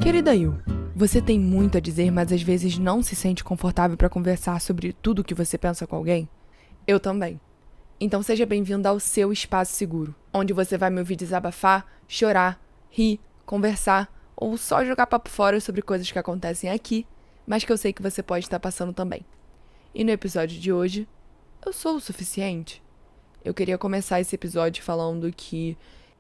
Querida Yu, você tem muito a dizer, mas às vezes não se sente confortável para conversar sobre tudo o que você pensa com alguém? Eu também. Então seja bem-vindo ao seu espaço seguro, onde você vai me ouvir desabafar, chorar, rir, conversar ou só jogar papo fora sobre coisas que acontecem aqui, mas que eu sei que você pode estar passando também. E no episódio de hoje, eu sou o suficiente? Eu queria começar esse episódio falando que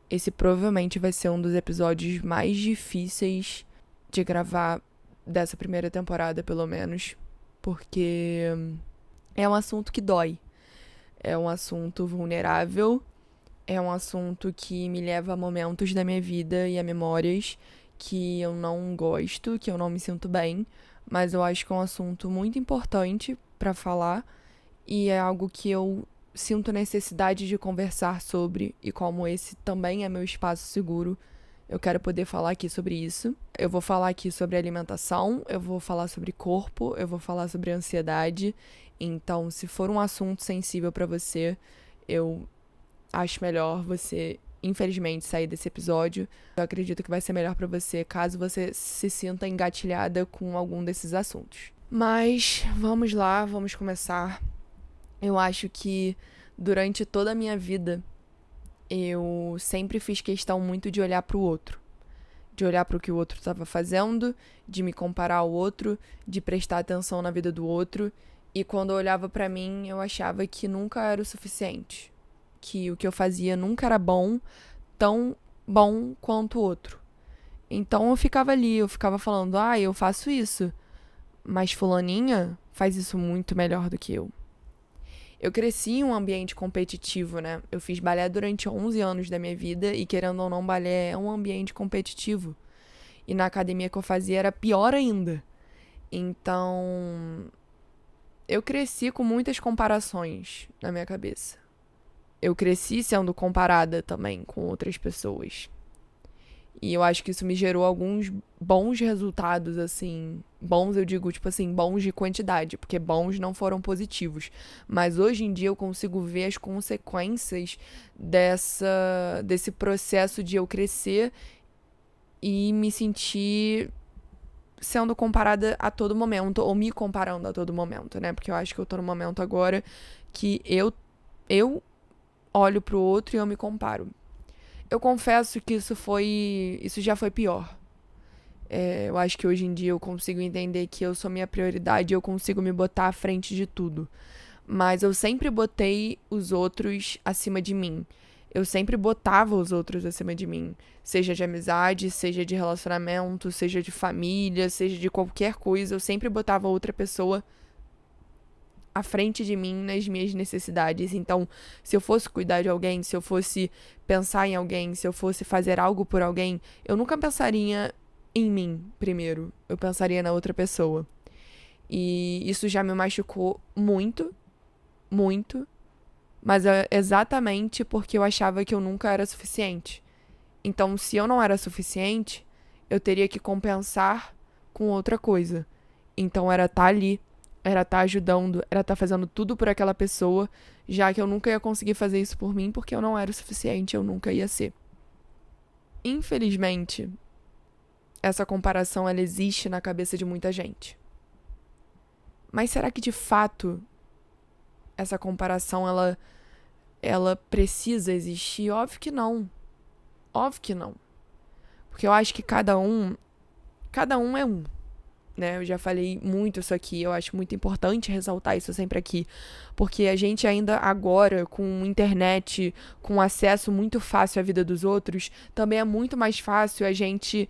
esse provavelmente vai ser um dos episódios mais difíceis de gravar dessa primeira temporada, pelo menos, porque é um assunto que dói. É um assunto vulnerável, é um assunto que me leva a momentos da minha vida e a memórias que eu não gosto, que eu não me sinto bem, mas eu acho que é um assunto muito importante para falar e é algo que eu sinto necessidade de conversar sobre, e como esse também é meu espaço seguro, eu quero poder falar aqui sobre isso. Eu vou falar aqui sobre alimentação, eu vou falar sobre corpo, eu vou falar sobre ansiedade. Então, se for um assunto sensível pra você, eu acho melhor você, infelizmente, sair desse episódio. Eu acredito que vai ser melhor pra você caso você se sinta engatilhada com algum desses assuntos. Mas, vamos lá, vamos começar. Eu acho que durante toda a minha vida, eu sempre fiz questão muito de olhar pro outro. De olhar pro que o outro estava fazendo, de me comparar ao outro, de prestar atenção na vida do outro. E quando eu olhava pra mim, eu achava que nunca era o suficiente. Que o que eu fazia nunca era bom, tão bom quanto o outro. Então eu ficava ali, eu ficava falando, eu faço isso, mas fulaninha faz isso muito melhor do que eu. Eu cresci em um ambiente competitivo, né? Eu fiz balé durante 11 anos da minha vida e, querendo ou não, balé é um ambiente competitivo. E na academia que eu fazia era pior ainda. Então, eu cresci com muitas comparações na minha cabeça. Eu cresci sendo comparada também com outras pessoas. E eu acho que isso me gerou alguns bons resultados, assim. Bons, eu digo, tipo assim, bons de quantidade, porque bons não foram positivos. Mas hoje em dia eu consigo ver as consequências desse processo de eu crescer e me sentir sendo comparada a todo momento, ou me comparando a todo momento, né? Porque eu acho que eu tô no momento agora que eu olho pro outro e eu me comparo. Eu confesso que isso já foi pior. Eu acho que hoje em dia eu consigo entender que eu sou minha prioridade e eu consigo me botar à frente de tudo. Mas eu sempre botei os outros acima de mim. Eu sempre botava os outros acima de mim. Seja de amizade, seja de relacionamento, seja de família, seja de qualquer coisa. Eu sempre botava outra pessoa à frente de mim nas minhas necessidades. Então, se eu fosse cuidar de alguém, se eu fosse pensar em alguém, se eu fosse fazer algo por alguém, eu nunca pensaria em mim primeiro. Eu pensaria na outra pessoa. E isso já me machucou muito, muito, mas é exatamente porque eu achava que eu nunca era suficiente. Então, se eu não era suficiente, eu teria que compensar com outra coisa. Então, era estar ali, era estar ajudando, era estar fazendo tudo por aquela pessoa, já que eu nunca ia conseguir fazer isso por mim porque eu não era o suficiente, eu nunca ia ser. Infelizmente, essa comparação ela existe na cabeça de muita gente. Mas será que de fato essa comparação ela precisa existir? Óbvio que não. Óbvio que não. Porque eu acho que cada um é um. Né? Eu já falei muito isso aqui, eu acho muito importante ressaltar isso sempre aqui, porque a gente ainda agora, com internet, com acesso muito fácil à vida dos outros, também é muito mais fácil a gente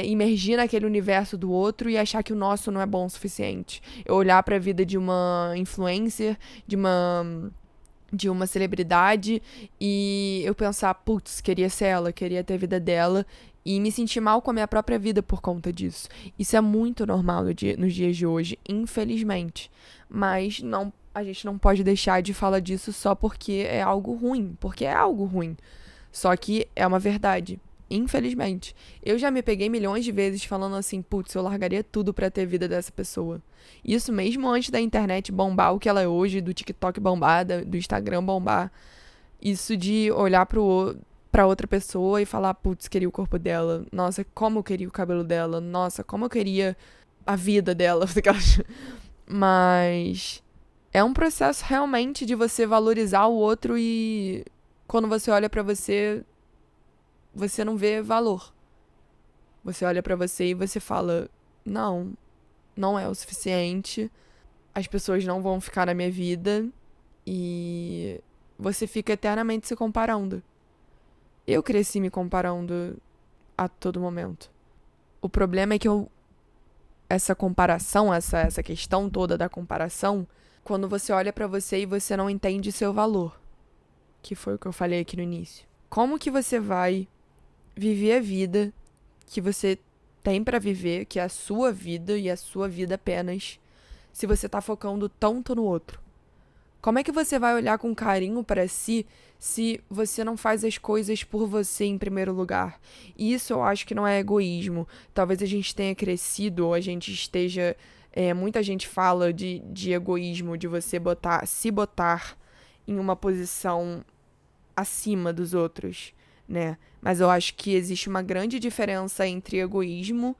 imergir naquele universo do outro e achar que o nosso não é bom o suficiente. Eu olhar para a vida de uma influencer, de uma celebridade e eu pensar, putz, queria ser ela, queria ter a vida dela e me sentir mal com a minha própria vida por conta disso. Isso é muito normal nos dias de hoje, infelizmente. Mas a gente não pode deixar de falar disso só porque é algo ruim, porque é algo ruim. Só que é uma verdade. Infelizmente. Eu já me peguei milhões de vezes falando assim, putz, eu largaria tudo pra ter a vida dessa pessoa. Isso mesmo antes da internet bombar o que ela é hoje, do TikTok bombar, do Instagram bombar. Isso de olhar pro pra outra pessoa e falar, putz, queria o corpo dela. Nossa, como eu queria o cabelo dela. Nossa, como eu queria a vida dela. Mas é um processo realmente de você valorizar o outro e quando você olha pra você, você não vê valor. Você olha pra você e você fala, não, não é o suficiente. As pessoas não vão ficar na minha vida e você fica eternamente se comparando. Eu cresci me comparando a todo momento. O problema é que essa comparação, essa questão toda da comparação, quando você olha pra você e você não entende seu valor, que foi o que eu falei aqui no início. Como que você vai viver a vida que você tem pra viver, que é a sua vida e a sua vida apenas, se você tá focando tanto no outro? Como é que você vai olhar com carinho pra si se você não faz as coisas por você em primeiro lugar? E isso eu acho que não é egoísmo. Talvez a gente tenha crescido ou a gente esteja... muita gente fala de egoísmo, de você se botar em uma posição acima dos outros, né? Mas eu acho que existe uma grande diferença entre egoísmo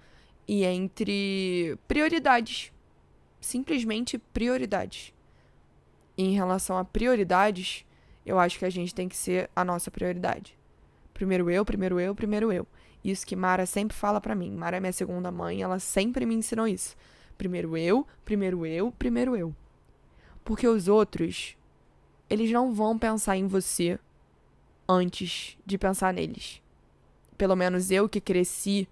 e entre prioridades. Simplesmente prioridades. E em relação a prioridades, eu acho que a gente tem que ser a nossa prioridade. Primeiro eu, primeiro eu, primeiro eu. Isso que Mara sempre fala pra mim. Mara é minha segunda mãe, ela sempre me ensinou isso. Primeiro eu, primeiro eu, primeiro eu. Porque os outros, eles não vão pensar em você antes de pensar neles. Pelo menos eu que cresci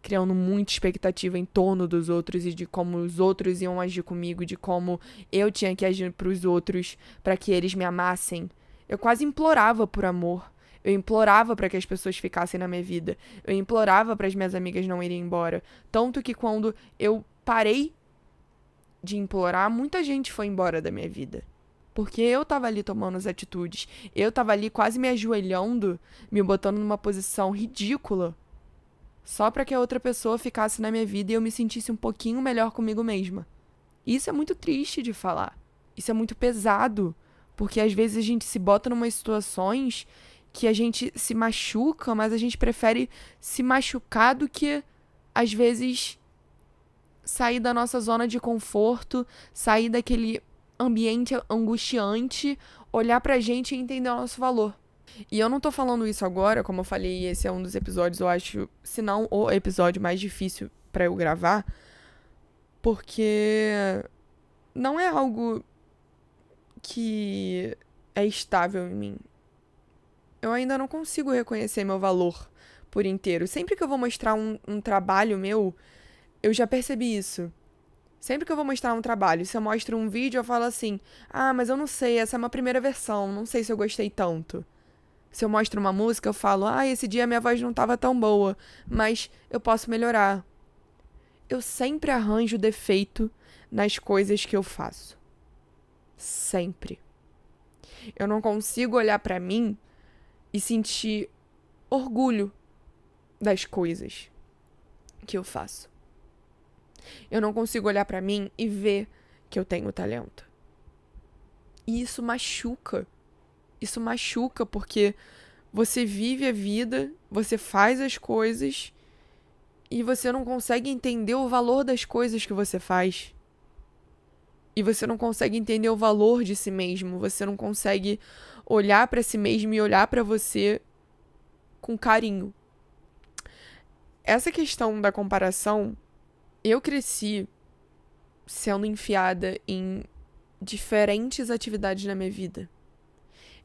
criando muita expectativa em torno dos outros e de como os outros iam agir comigo, de como eu tinha que agir pros outros para que eles me amassem. Eu quase implorava por amor. Eu implorava para que as pessoas ficassem na minha vida. Eu implorava para as minhas amigas não irem embora. Tanto que quando eu parei de implorar, muita gente foi embora da minha vida. Porque eu tava ali tomando as atitudes. Eu tava ali quase me ajoelhando, me botando numa posição ridícula, só pra que a outra pessoa ficasse na minha vida e eu me sentisse um pouquinho melhor comigo mesma. E isso é muito triste de falar. Isso é muito pesado. Porque às vezes a gente se bota em umas situações que a gente se machuca, mas a gente prefere se machucar do que, às vezes, sair da nossa zona de conforto, sair daquele ambiente angustiante, olhar pra gente e entender o nosso valor. E eu não tô falando isso agora, como eu falei, esse é um dos episódios, eu acho, se não o episódio mais difícil pra eu gravar, porque não é algo que é estável em mim. Eu ainda não consigo reconhecer meu valor por inteiro. Sempre que eu vou mostrar um trabalho meu, eu já percebi isso. Sempre que eu vou mostrar um trabalho, se eu mostro um vídeo, eu falo assim, mas eu não sei, essa é uma primeira versão, não sei se eu gostei tanto. Se eu mostro uma música, eu falo, esse dia minha voz não estava tão boa, mas eu posso melhorar. Eu sempre arranjo defeito nas coisas que eu faço. Sempre. Eu não consigo olhar pra mim e sentir orgulho das coisas que eu faço. Eu não consigo olhar pra mim e ver que eu tenho talento. E isso machuca. Isso machuca porque você vive a vida, você faz as coisas e você não consegue entender o valor das coisas que você faz. E você não consegue entender o valor de si mesmo. Você não consegue olhar pra si mesmo e olhar pra você com carinho. Essa questão da comparação, eu cresci sendo enfiada em diferentes atividades na minha vida.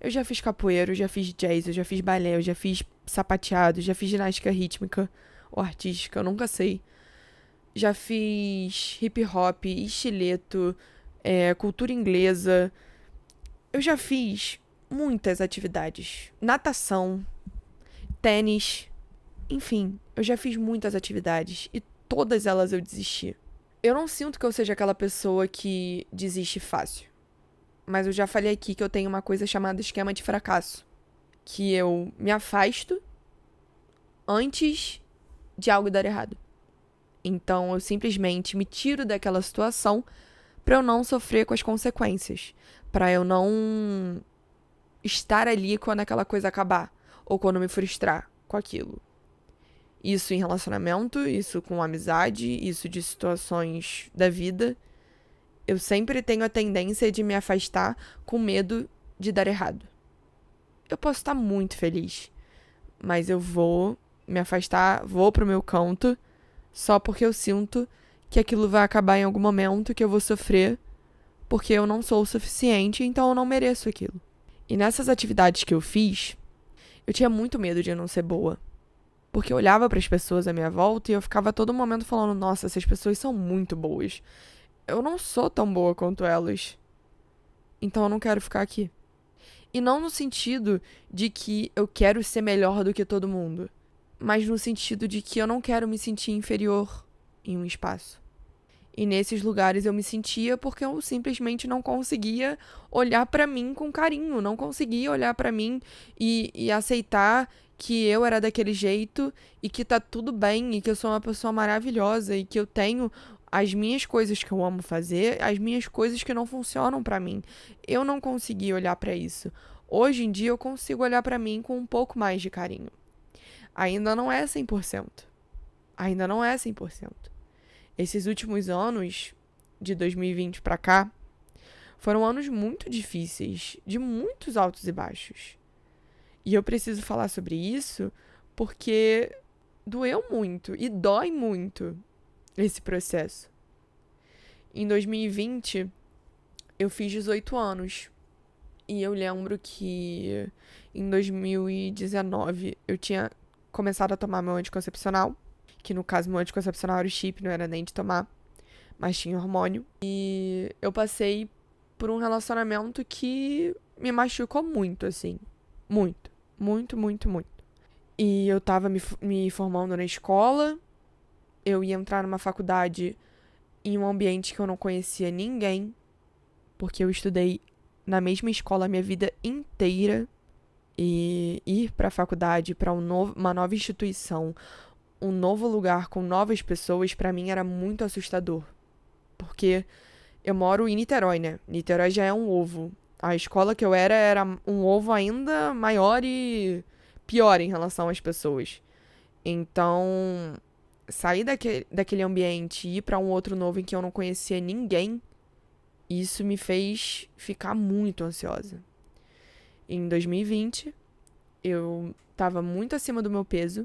Eu já fiz capoeira, eu já fiz jazz, eu já fiz balé, eu já fiz sapateado, já fiz ginástica rítmica ou artística, eu nunca sei. Já fiz hip hop, estileto, cultura inglesa. Eu já fiz muitas atividades. Natação, tênis, enfim, eu já fiz muitas atividades e todas elas eu desisti. Eu não sinto que eu seja aquela pessoa que desiste fácil. Mas eu já falei aqui que eu tenho uma coisa chamada esquema de fracasso. Que eu me afasto antes de algo dar errado. Então eu simplesmente me tiro daquela situação pra eu não sofrer com as consequências. Pra eu não estar ali quando aquela coisa acabar. ou quando me frustrar com aquilo. Isso em relacionamento, isso com amizade, isso de situações da vida. Eu sempre tenho a tendência de me afastar com medo de dar errado. Eu posso estar muito feliz, mas eu vou me afastar, vou pro meu canto, só porque eu sinto que aquilo vai acabar em algum momento, que eu vou sofrer, porque eu não sou o suficiente, então eu não mereço aquilo. E nessas atividades que eu fiz, eu tinha muito medo de não ser boa. Porque eu olhava para as pessoas à minha volta e eu ficava a todo momento falando, nossa, essas pessoas são muito boas. Eu não sou tão boa quanto elas. Então eu não quero ficar aqui. E não no sentido de que eu quero ser melhor do que todo mundo, mas no sentido de que eu não quero me sentir inferior em um espaço. E nesses lugares eu me sentia porque eu simplesmente não conseguia olhar para mim com carinho, não conseguia olhar para mim e aceitar que eu era daquele jeito e que tá tudo bem e que eu sou uma pessoa maravilhosa e que eu tenho as minhas coisas que eu amo fazer, as minhas coisas que não funcionam para mim. Eu não conseguia olhar para isso. Hoje em dia eu consigo olhar para mim com um pouco mais de carinho. Ainda não é 100%. Ainda não é 100%. Esses últimos anos, de 2020 pra cá, foram anos muito difíceis, de muitos altos e baixos. E eu preciso falar sobre isso porque doeu muito e dói muito esse processo. Em 2020, eu fiz 18 anos. E eu lembro que em 2019 eu tinha começado a tomar meu anticoncepcional. Que no caso, meu anticoncepcional era o chip, não era nem de tomar, mas tinha hormônio. E eu passei por um relacionamento que me machucou muito, assim. Muito, muito, muito, muito. E eu tava me formando na escola, eu ia entrar numa faculdade em um ambiente que eu não conhecia ninguém, porque eu estudei na mesma escola a minha vida inteira. E ir pra faculdade, pra uma nova instituição, um novo lugar com novas pessoas, pra mim era muito assustador. Porque eu moro em Niterói, né? Niterói já é um ovo. A escola que eu era um ovo ainda maior e pior em relação às pessoas. Então, sair daquele ambiente e ir pra um outro novo em que eu não conhecia ninguém, isso me fez ficar muito ansiosa. Em 2020, eu tava muito acima do meu peso,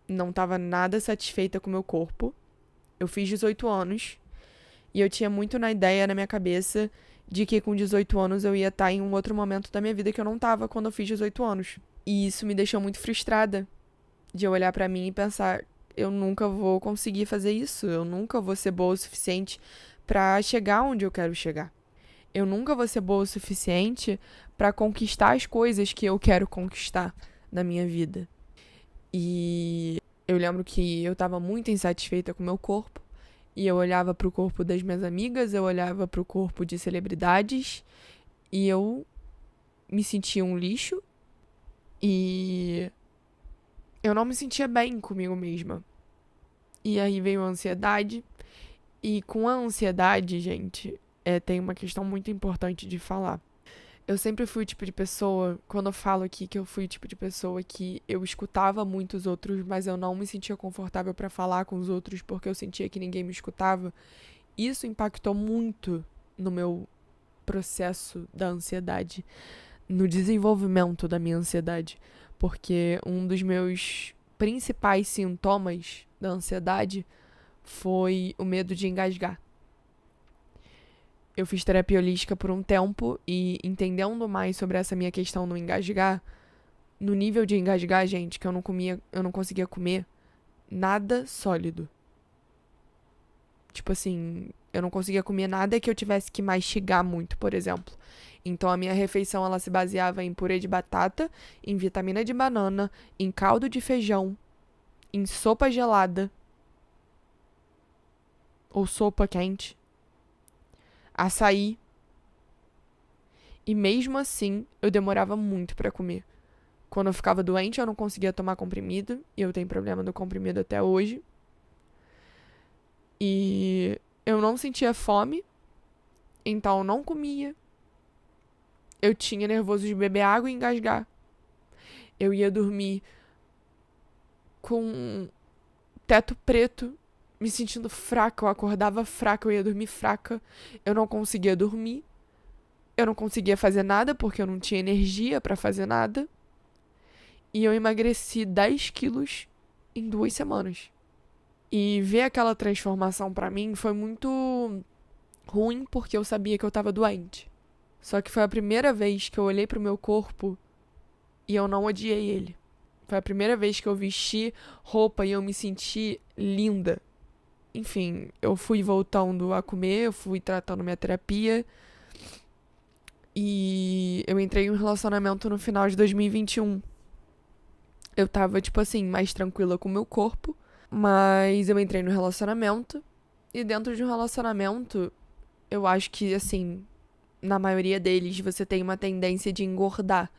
não tava nada satisfeita com o meu corpo. Eu fiz 18 anos e eu tinha muito na ideia, na minha cabeça, de que com 18 anos eu ia estar em um outro momento da minha vida que eu não tava quando eu fiz 18 anos. E isso me deixou muito frustrada de eu olhar pra mim e pensar, eu nunca vou conseguir fazer isso, eu nunca vou ser boa o suficiente pra chegar onde eu quero chegar. Eu nunca vou ser boa o suficiente pra conquistar as coisas que eu quero conquistar na minha vida. E eu lembro que eu tava muito insatisfeita com o meu corpo. E eu olhava pro corpo das minhas amigas, eu olhava pro corpo de celebridades. E eu me sentia um lixo. E eu não me sentia bem comigo mesma. E aí veio a ansiedade. E com a ansiedade, gente, tem uma questão muito importante de falar. Eu sempre fui o tipo de pessoa, quando eu falo aqui que eu fui o tipo de pessoa que eu escutava muito os outros, mas eu não me sentia confortável pra falar com os outros porque eu sentia que ninguém me escutava. Isso impactou muito no meu processo da ansiedade, no desenvolvimento da minha ansiedade, porque um dos meus principais sintomas da ansiedade foi o medo de engasgar. Eu fiz terapia holística por um tempo e entendendo mais sobre essa minha questão no engasgar, no nível de engasgar, gente, que eu não conseguia comer nada sólido. Tipo assim, eu não conseguia comer nada que eu tivesse que mastigar muito, por exemplo. Então a minha refeição ela se baseava em purê de batata, em vitamina de banana, em caldo de feijão, em sopa gelada ou sopa quente, açaí. E mesmo assim, eu demorava muito pra comer. Quando eu ficava doente, eu não conseguia tomar comprimido. E eu tenho problema do comprimido até hoje. E eu não sentia fome. Então eu não comia. Eu tinha nervoso de beber água e engasgar. Eu ia dormir com teto preto, me sentindo fraca, eu acordava fraca, eu ia dormir fraca, eu não conseguia dormir, eu não conseguia fazer nada porque eu não tinha energia pra fazer nada. E eu emagreci 10 quilos em 2 semanas. E ver aquela transformação pra mim foi muito ruim porque eu sabia que eu tava doente. Só que foi a primeira vez que eu olhei pro meu corpo e eu não odiei ele. Foi a primeira vez que eu vesti roupa e eu me senti linda. Enfim, eu fui voltando a comer, eu fui tratando minha terapia. E eu entrei em um relacionamento no final de 2021. Eu tava, tipo assim, mais tranquila com o meu corpo. Mas eu entrei no relacionamento. E dentro de um relacionamento, eu acho que, assim, na maioria deles, você tem uma tendência de engordar.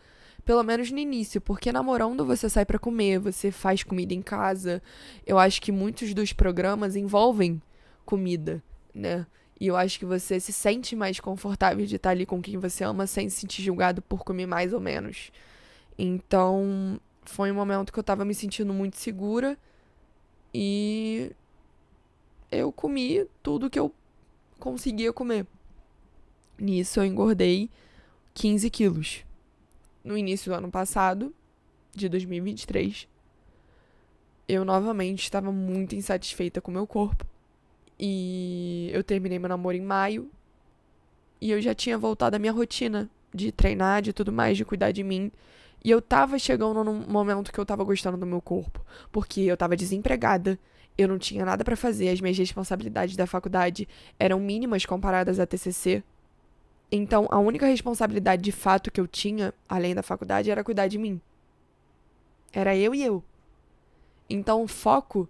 Pelo menos no início, porque namorando você sai pra comer, você faz comida em casa. Eu acho que muitos dos programas envolvem comida, né? E eu acho que você se sente mais confortável de estar ali com quem você ama sem se sentir julgado por comer mais ou menos. Então, foi um momento que eu tava me sentindo muito segura e eu comi tudo que eu conseguia comer. Nisso eu engordei 15 quilos. No início do ano passado, de 2023, eu novamente estava muito insatisfeita com o meu corpo. E eu terminei meu namoro em maio. E eu já tinha voltado à minha rotina de treinar, de tudo mais, de cuidar de mim. E eu tava chegando num momento que eu tava gostando do meu corpo. Porque eu tava desempregada, eu não tinha nada pra fazer, as minhas responsabilidades da faculdade eram mínimas comparadas à TCC. Então, a única responsabilidade de fato que eu tinha, além da faculdade, era cuidar de mim. Era eu e eu. Então, o foco,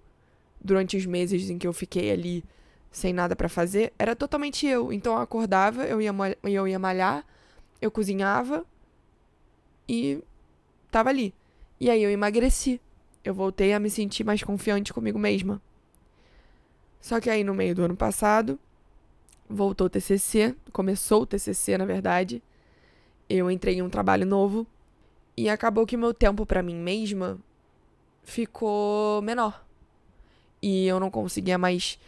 durante os meses em que eu fiquei ali sem nada pra fazer, era totalmente eu. Então, eu acordava, eu ia malhar, eu cozinhava e tava ali. E aí eu emagreci. Eu voltei a me sentir mais confiante comigo mesma. Só que aí, no meio do ano passado, voltou o TCC, começou o TCC, na verdade. Eu entrei em um trabalho novo e acabou que meu tempo pra mim mesma ficou menor. E eu não conseguia mais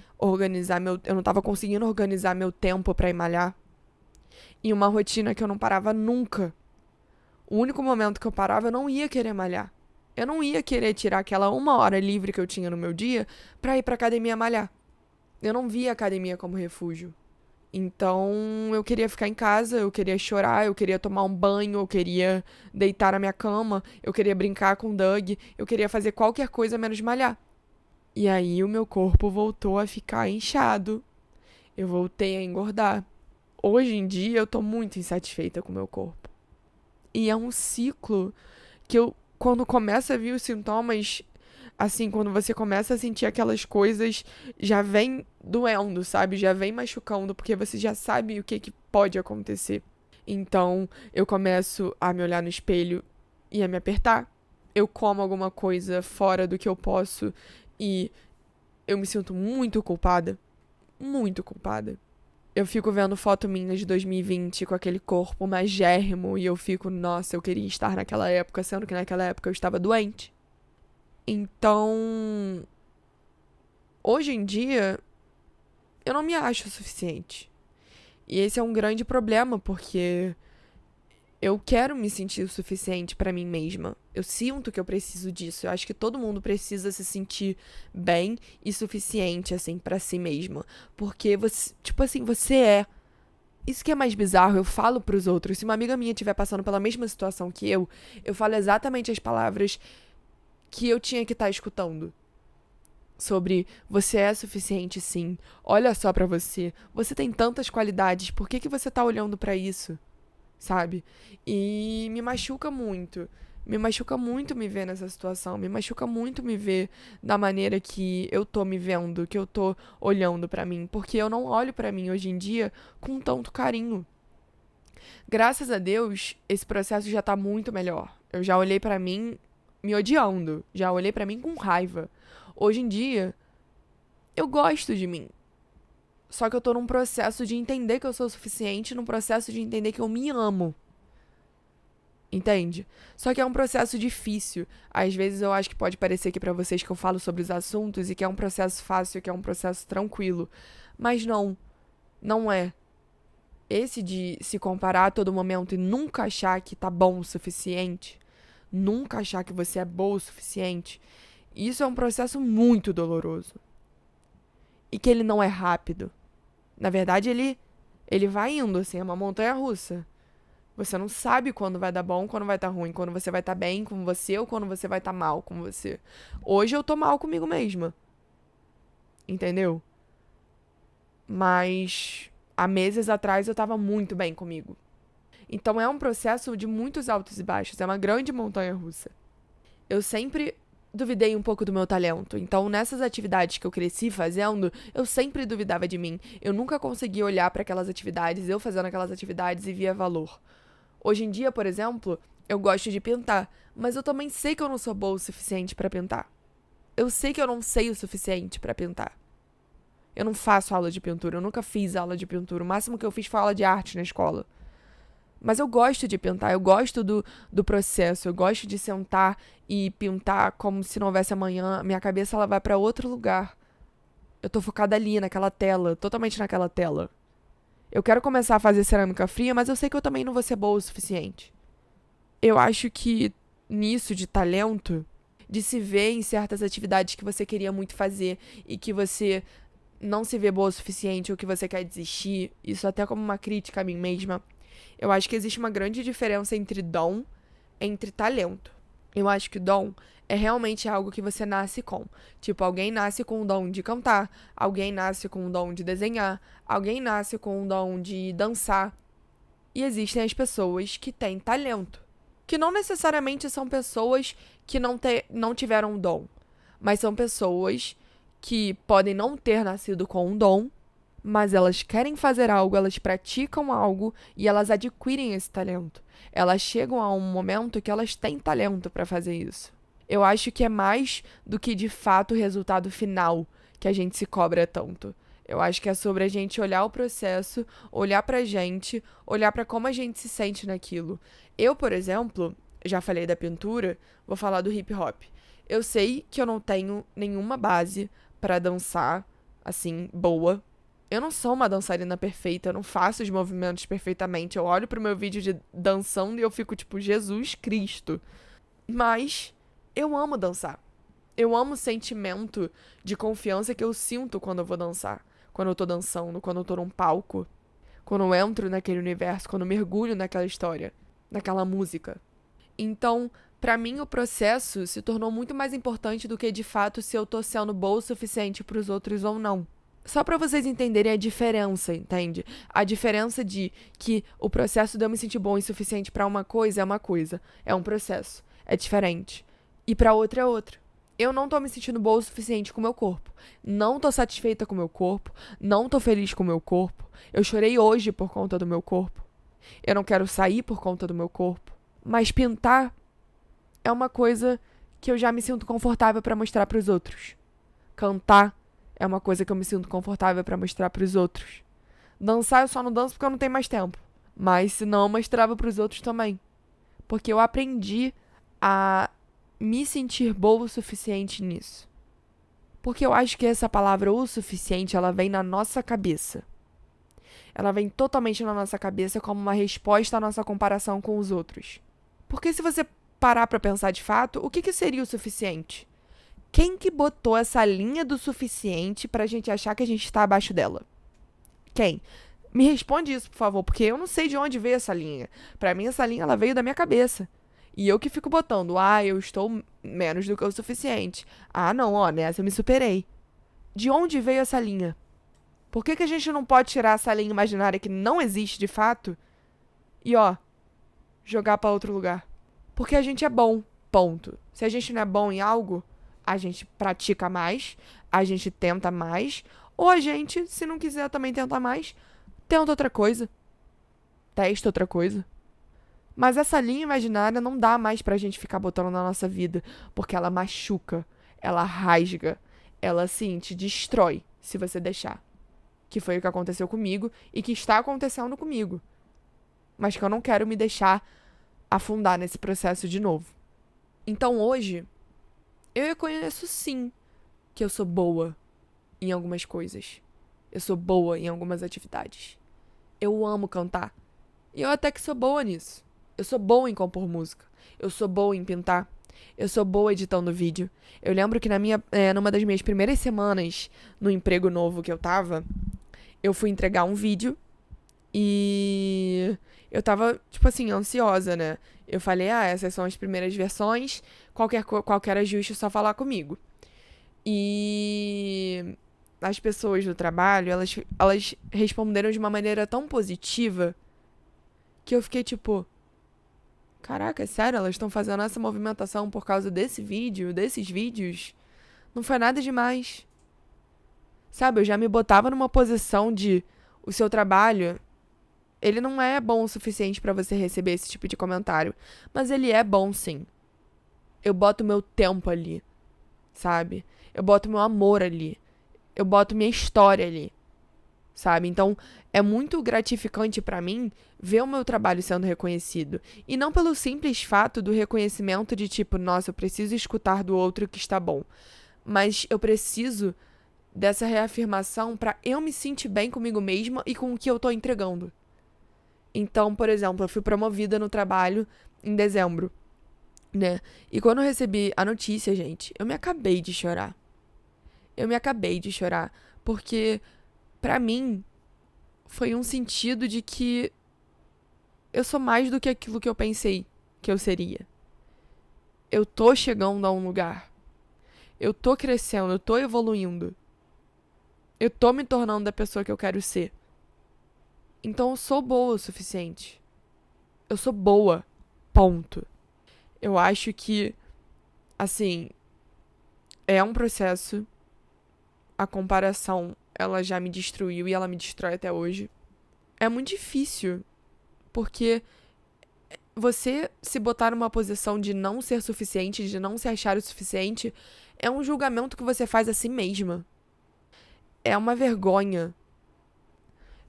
eu não tava conseguindo organizar meu tempo pra ir malhar. E uma rotina que eu não parava nunca. O único momento que eu parava, eu não ia querer malhar. Eu não ia querer tirar aquela 1 hora livre que eu tinha no meu dia pra ir pra academia malhar. Eu não via a academia como refúgio. Então, eu queria ficar em casa, eu queria chorar, eu queria tomar um banho, eu queria deitar na minha cama, eu queria brincar com o Doug, eu queria fazer qualquer coisa menos malhar. E aí o meu corpo voltou a ficar inchado. Eu voltei a engordar. Hoje em dia eu tô muito insatisfeita com o meu corpo. E é um ciclo que quando começa a vir os sintomas, assim, quando você começa a sentir aquelas coisas, já vem doendo, sabe? Já vem machucando, porque você já sabe o que pode acontecer. Então, eu começo a me olhar no espelho e a me apertar. Eu como alguma coisa fora do que eu posso e eu me sinto muito culpada. Muito culpada. Eu fico vendo foto minha de 2020 com aquele corpo magérrimo e eu fico, nossa, eu queria estar naquela época, sendo que naquela época eu estava doente. Então, hoje em dia, eu não me acho o suficiente. E esse é um grande problema, porque eu quero me sentir o suficiente pra mim mesma. Eu sinto que eu preciso disso. Eu acho que todo mundo precisa se sentir bem e suficiente, assim, pra si mesma. Porque você, tipo assim, você é. Isso que é mais bizarro, eu falo pros outros. Se uma amiga minha estiver passando pela mesma situação que eu falo exatamente as palavras que eu tinha que estar escutando. Sobre você é suficiente, sim. Olha só pra você. Você tem tantas qualidades. Por que você tá olhando pra isso? Sabe? E me machuca muito. Me machuca muito me ver nessa situação. Me machuca muito me ver da maneira que eu tô me vendo, que eu tô olhando pra mim. Porque eu não olho pra mim hoje em dia com tanto carinho. Graças a Deus, esse processo já tá muito melhor. Eu já olhei pra mim me odiando. Já olhei pra mim com raiva. Hoje em dia, eu gosto de mim. Só que eu tô num processo de entender que eu sou o suficiente, num processo de entender que eu me amo. Entende? Só que é um processo difícil. Às vezes eu acho que pode parecer aqui pra vocês que eu falo sobre os assuntos e que é um processo fácil, que é um processo tranquilo. Mas não, não é. Esse de se comparar a todo momento e nunca achar que tá bom o suficiente, nunca achar que você é boa o suficiente, isso é um processo muito doloroso. E que ele não é rápido. Na verdade, ele vai indo, assim, é uma montanha russa. Você não sabe quando vai dar bom, quando vai dar ruim, quando você vai estar bem com você ou quando você vai estar mal com você. Hoje eu tô mal comigo mesma. Entendeu? Mas há meses atrás eu tava muito bem comigo. Então é um processo de muitos altos e baixos, é uma grande montanha russa. Eu sempre duvidei um pouco do meu talento. Então, nessas atividades que eu cresci fazendo, eu sempre duvidava de mim. Eu nunca conseguia olhar para aquelas atividades, eu fazendo aquelas atividades e via valor. Hoje em dia, por exemplo, eu gosto de pintar, mas eu também sei que eu não sou boa o suficiente para pintar. Eu sei que eu não sei o suficiente para pintar. Eu não faço aula de pintura, eu nunca fiz aula de pintura. O máximo que eu fiz foi aula de arte na escola. Mas eu gosto de pintar, eu gosto do processo, eu gosto de sentar e pintar como se não houvesse amanhã. Minha cabeça ela vai para outro lugar. Eu tô focada ali, naquela tela, totalmente naquela tela. Eu quero começar a fazer cerâmica fria, mas eu sei que eu também não vou ser boa o suficiente. Eu acho que nisso de talento, de se ver em certas atividades que você queria muito fazer e que você não se vê boa o suficiente ou que você quer desistir, isso até como uma crítica a mim mesma, eu acho que existe uma grande diferença entre dom e talento. Eu acho que dom é realmente algo que você nasce com. Tipo, alguém nasce com o dom de cantar, alguém nasce com o dom de desenhar, alguém nasce com o dom de dançar. E existem as pessoas que têm talento, que não necessariamente são pessoas que não tiveram dom, mas são pessoas que podem não ter nascido com um dom, mas elas querem fazer algo, elas praticam algo e elas adquirem esse talento. Elas chegam a um momento que elas têm talento para fazer isso. Eu acho que é mais do que de fato o resultado final que a gente se cobra tanto. Eu acho que é sobre a gente olhar o processo, olhar pra gente, olhar pra como a gente se sente naquilo. Eu, por exemplo, já falei da pintura, vou falar do hip hop. Eu sei que eu não tenho nenhuma base pra dançar, assim, boa. Eu não sou uma dançarina perfeita, eu não faço os movimentos perfeitamente. Eu olho pro meu vídeo de dançando e eu fico tipo, Jesus Cristo. Mas eu amo dançar. Eu amo o sentimento de confiança que eu sinto quando eu vou dançar. Quando eu tô dançando, quando eu tô num palco. Quando eu entro naquele universo, quando eu mergulho naquela história, naquela música. Então, pra mim, o processo se tornou muito mais importante do que, de fato, se eu tô sendo boa o suficiente pros outros ou não. Só pra vocês entenderem a diferença, entende? A diferença de que o processo de eu me sentir bom o suficiente pra uma coisa, é um processo, é diferente. E pra outra é outra. Eu não tô me sentindo boa o suficiente com o meu corpo. Não tô satisfeita com o meu corpo, não tô feliz com o meu corpo. Eu chorei hoje por conta do meu corpo. Eu não quero sair por conta do meu corpo. Mas pintar é uma coisa que eu já me sinto confortável pra mostrar pros outros. Cantar é uma coisa que eu me sinto confortável pra mostrar pros outros. Dançar eu só não danço porque eu não tenho mais tempo. Mas se não, eu mostrava pros outros também. Porque eu aprendi a me sentir boa o suficiente nisso. Porque eu acho que essa palavra o suficiente, ela vem na nossa cabeça. Ela vem totalmente na nossa cabeça como uma resposta à nossa comparação com os outros. Porque se você parar pra pensar de fato, o que seria o suficiente? Quem que botou essa linha do suficiente pra gente achar que a gente tá abaixo dela? Quem? Me responde isso, por favor, porque eu não sei de onde veio essa linha. Pra mim, essa linha ela veio da minha cabeça. E eu que fico botando, eu estou menos do que o suficiente. Não, nessa eu me superei. De onde veio essa linha? Por que a gente não pode tirar essa linha imaginária que não existe de fato e, jogar pra outro lugar? Porque a gente é bom, ponto. Se a gente não é bom em algo, a gente pratica mais, a gente tenta mais, ou a gente, se não quiser também tentar mais, tenta outra coisa. Testa outra coisa. Mas essa linha imaginária não dá mais pra gente ficar botando na nossa vida, porque ela machuca, ela rasga, ela, assim, te destrói, se você deixar. Que foi o que aconteceu comigo e que está acontecendo comigo. Mas que eu não quero me deixar afundar nesse processo de novo. Então hoje, eu reconheço sim que eu sou boa em algumas coisas. Eu sou boa em algumas atividades. Eu amo cantar. E eu até que sou boa nisso. Eu sou boa em compor música. Eu sou boa em pintar. Eu sou boa editando vídeo. Eu lembro que numa das minhas primeiras semanas no emprego novo que eu tava, eu fui entregar um vídeo e eu tava, tipo assim, ansiosa, né? Eu falei, essas são as primeiras versões, qualquer ajuste é só falar comigo. E as pessoas do trabalho, elas responderam de uma maneira tão positiva que eu fiquei tipo, caraca, sério, elas estão fazendo essa movimentação por causa desse vídeo, desses vídeos? Não foi nada demais. Sabe, eu já me botava numa posição de o seu trabalho, ele não é bom o suficiente pra você receber esse tipo de comentário, mas ele é bom sim. Eu boto meu tempo ali, sabe? Eu boto meu amor ali. Eu boto minha história ali, sabe? Então, é muito gratificante pra mim ver o meu trabalho sendo reconhecido. E não pelo simples fato do reconhecimento de tipo, nossa, eu preciso escutar do outro que está bom. Mas eu preciso dessa reafirmação pra eu me sentir bem comigo mesma e com o que eu tô entregando. Então, por exemplo, eu fui promovida no trabalho em dezembro, né? E quando eu recebi a notícia, gente, eu me acabei de chorar. Porque, pra mim, foi um sentido de que eu sou mais do que aquilo que eu pensei que eu seria. Eu tô chegando a um lugar. Eu tô crescendo, eu tô evoluindo. Eu tô me tornando a pessoa que eu quero ser. Então eu sou boa o suficiente. Eu sou boa. Ponto. Eu acho que, assim, é um processo. A comparação, ela já me destruiu e ela me destrói até hoje. É muito difícil, porque você se botar numa posição de não ser suficiente, de não se achar o suficiente, é um julgamento que você faz a si mesma. É uma vergonha.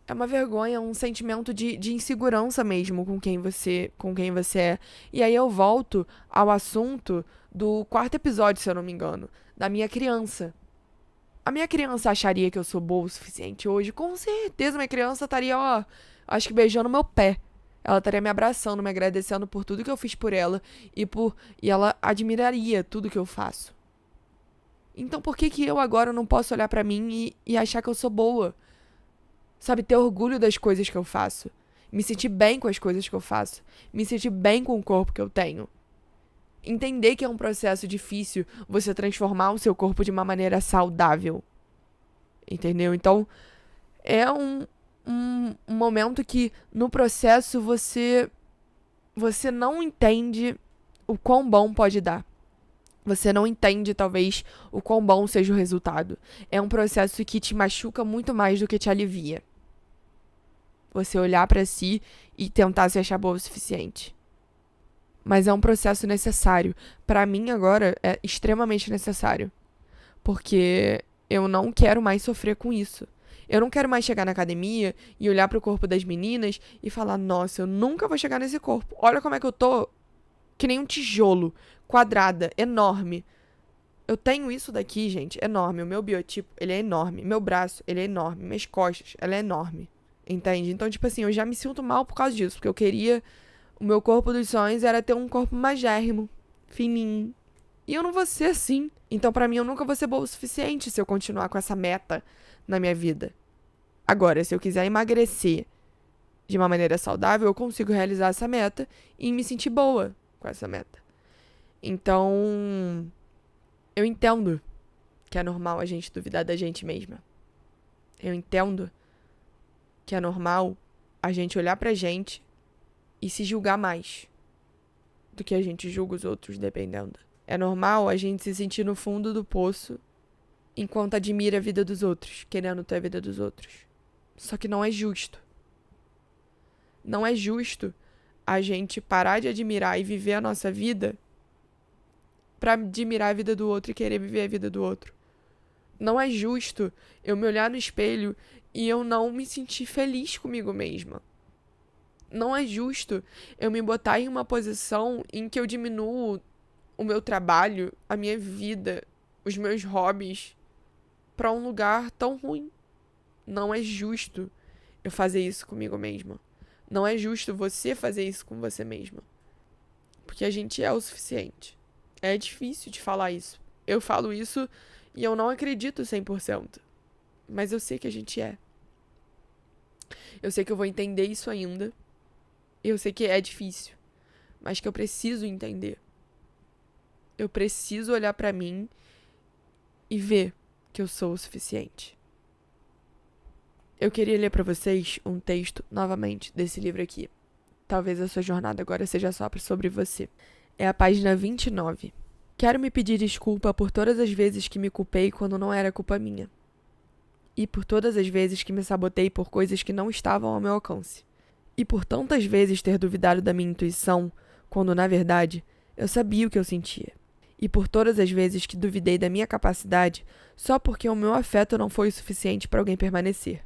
É uma vergonha, um sentimento de insegurança mesmo com quem você é. E aí eu volto ao assunto do 4º episódio, se eu não me engano, da minha criança. A minha criança acharia que eu sou boa o suficiente hoje? Com certeza, minha criança estaria, acho que beijando meu pé. Ela estaria me abraçando, me agradecendo por tudo que eu fiz por ela e ela admiraria tudo que eu faço. Então por que eu agora não posso olhar pra mim e achar que eu sou boa? Sabe, ter orgulho das coisas que eu faço. Me sentir bem com as coisas que eu faço. Me sentir bem com o corpo que eu tenho. Entender que é um processo difícil você transformar o seu corpo de uma maneira saudável. Entendeu? Então, é um momento que no processo você não entende o quão bom pode dar. Você não entende, talvez, o quão bom seja o resultado. É um processo que te machuca muito mais do que te alivia. Você olhar pra si e tentar se achar boa o suficiente. Mas é um processo necessário. Pra mim, agora, é extremamente necessário. Porque eu não quero mais sofrer com isso. Eu não quero mais chegar na academia e olhar pro corpo das meninas e falar, nossa, eu nunca vou chegar nesse corpo. Olha como é que eu tô, que nem um tijolo, quadrada, enorme. Eu tenho isso daqui, gente, enorme. O meu biotipo, ele é enorme. Meu braço, ele é enorme. Minhas costas, ela é enorme. Entende? Então, tipo assim, eu já me sinto mal por causa disso. Porque eu queria... O meu corpo dos sonhos era ter um corpo magérrimo, fininho. E eu não vou ser assim. Então, pra mim, eu nunca vou ser boa o suficiente se eu continuar com essa meta na minha vida. Agora, se eu quiser emagrecer de uma maneira saudável, eu consigo realizar essa meta e me sentir boa com essa meta. Então, eu entendo que é normal a gente duvidar da gente mesma. Eu entendo que é normal a gente olhar pra gente e se julgar mais do que a gente julga os outros, dependendo. É normal a gente se sentir no fundo do poço enquanto admira a vida dos outros, querendo ter a vida dos outros. Só que não é justo. Não é justo a gente parar de admirar e viver a nossa vida pra admirar a vida do outro e querer viver a vida do outro. Não é justo eu me olhar no espelho e eu não me sentir feliz comigo mesma. Não é justo eu me botar em uma posição em que eu diminuo o meu trabalho, a minha vida, os meus hobbies pra um lugar tão ruim. Não é justo eu fazer isso comigo mesma. Não é justo você fazer isso com você mesma. Porque a gente é o suficiente. É difícil de falar isso. Eu falo isso e eu não acredito 100%. Mas eu sei que a gente é. Eu sei que eu vou entender isso ainda. Eu sei que é difícil. Mas que eu preciso entender. Eu preciso olhar pra mim e ver que eu sou o suficiente. Eu queria ler pra vocês um texto, novamente, desse livro aqui. Talvez a sua jornada agora seja só sobre você. É a página 29. Quero me pedir desculpa por todas as vezes que me culpei quando não era culpa minha. E por todas as vezes que me sabotei por coisas que não estavam ao meu alcance. E por tantas vezes ter duvidado da minha intuição, quando, na verdade, eu sabia o que eu sentia. E por todas as vezes que duvidei da minha capacidade só porque o meu afeto não foi o suficiente para alguém permanecer.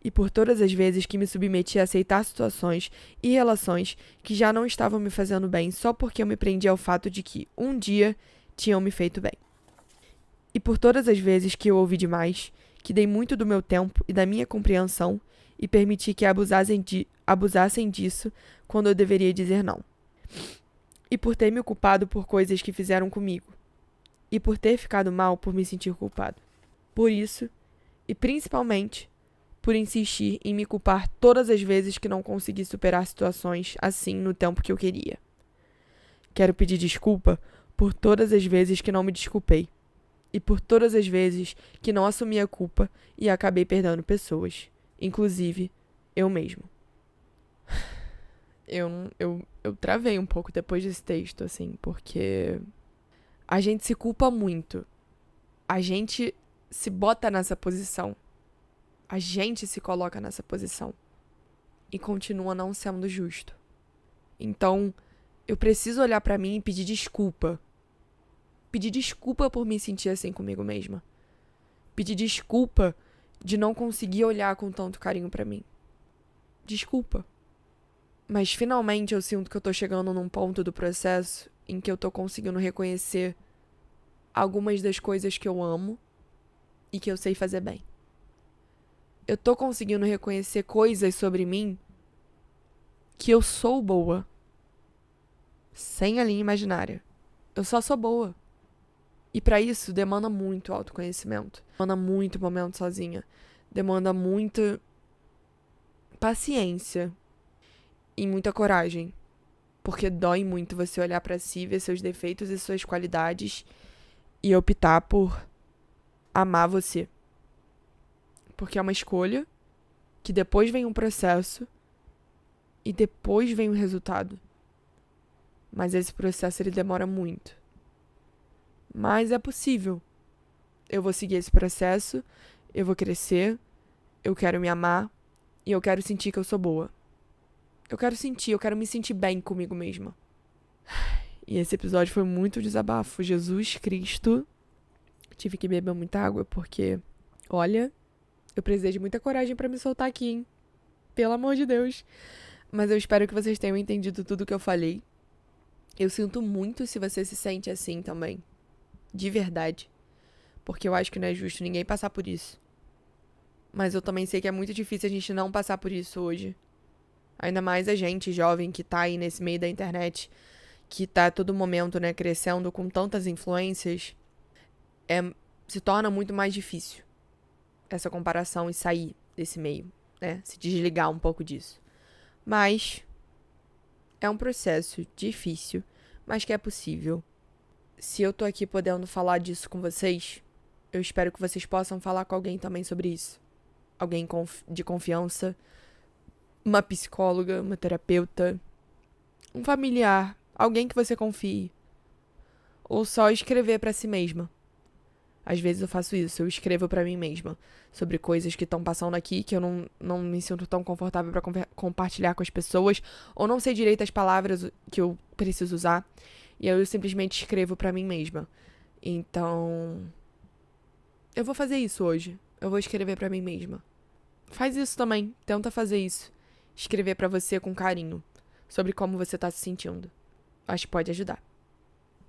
E por todas as vezes que me submeti a aceitar situações e relações que já não estavam me fazendo bem só porque eu me prendi ao fato de que, um dia, tinham me feito bem. E por todas as vezes que eu ouvi demais, que dei muito do meu tempo e da minha compreensão e permiti que abusassem disso quando eu deveria dizer não. E por ter me culpado por coisas que fizeram comigo. E por ter ficado mal por me sentir culpado. Por isso, e principalmente, por insistir em me culpar todas as vezes que não consegui superar situações assim no tempo que eu queria. Quero pedir desculpa por todas as vezes que não me desculpei. E por todas as vezes que não assumi a culpa e acabei perdendo pessoas. Inclusive, eu mesmo. Eu travei um pouco depois desse texto, assim, porque a gente se culpa muito. A gente se bota nessa posição. A gente se coloca nessa posição. E continua não sendo justo. Então, eu preciso olhar pra mim e pedir desculpa. Pedir desculpa por me sentir assim comigo mesma. Pedir desculpa de não conseguir olhar com tanto carinho pra mim. Desculpa. Mas finalmente eu sinto que eu tô chegando num ponto do processo em que eu tô conseguindo reconhecer algumas das coisas que eu amo e que eu sei fazer bem. Eu tô conseguindo reconhecer coisas sobre mim que eu sou boa. Sem a linha imaginária. Eu só sou boa. E pra isso demanda muito autoconhecimento. Demanda muito momento sozinha. Demanda muita paciência. E muita coragem. Porque dói muito você olhar pra si, ver seus defeitos e suas qualidades e optar por amar você. Porque é uma escolha que depois vem um processo e depois vem o resultado. Mas esse processo ele demora muito. Mas é possível. Eu vou seguir esse processo, eu vou crescer, eu quero me amar e eu quero sentir que eu sou boa. Eu quero me sentir bem comigo mesma. E esse episódio foi muito desabafo. Jesus Cristo. Tive que beber muita água porque, olha, eu precisei de muita coragem pra me soltar aqui, hein? Pelo amor de Deus. Mas eu espero que vocês tenham entendido tudo que eu falei. Eu sinto muito se você se sente assim também. De verdade. Porque eu acho que não é justo ninguém passar por isso. Mas eu também sei que é muito difícil a gente não passar por isso hoje. Ainda mais a gente jovem que tá aí nesse meio da internet, que tá a todo momento, né, crescendo com tantas influências, se torna muito mais difícil essa comparação e sair desse meio, né, se desligar um pouco disso. Mas é um processo difícil, mas que é possível. Se eu tô aqui podendo falar disso com vocês, eu espero que vocês possam falar com alguém também sobre isso. Alguém de confiança, uma psicóloga, uma terapeuta, um familiar, alguém que você confie. Ou só escrever pra si mesma. Às vezes eu faço isso, eu escrevo pra mim mesma sobre coisas que estão passando aqui que eu não me sinto tão confortável pra compartilhar com as pessoas, ou não sei direito as palavras que eu preciso usar, e aí eu simplesmente escrevo pra mim mesma. Então, eu vou fazer isso hoje. Eu vou escrever pra mim mesma. Faz isso também, tenta fazer isso. escrever pra você com carinho sobre como você tá se sentindo. Acho que pode ajudar.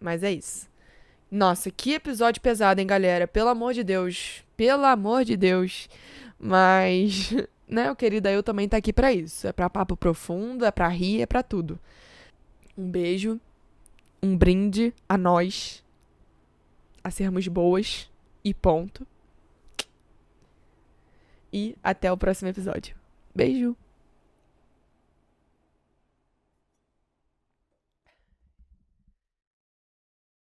Mas é isso. Nossa, que episódio pesado, hein, galera? Pelo amor de Deus. Pelo amor de Deus. Mas, né, o querido eu também tá aqui pra isso. É pra papo profundo, é pra rir, é pra tudo. Um beijo, um brinde a nós, a sermos boas e ponto. E até o próximo episódio. Beijo!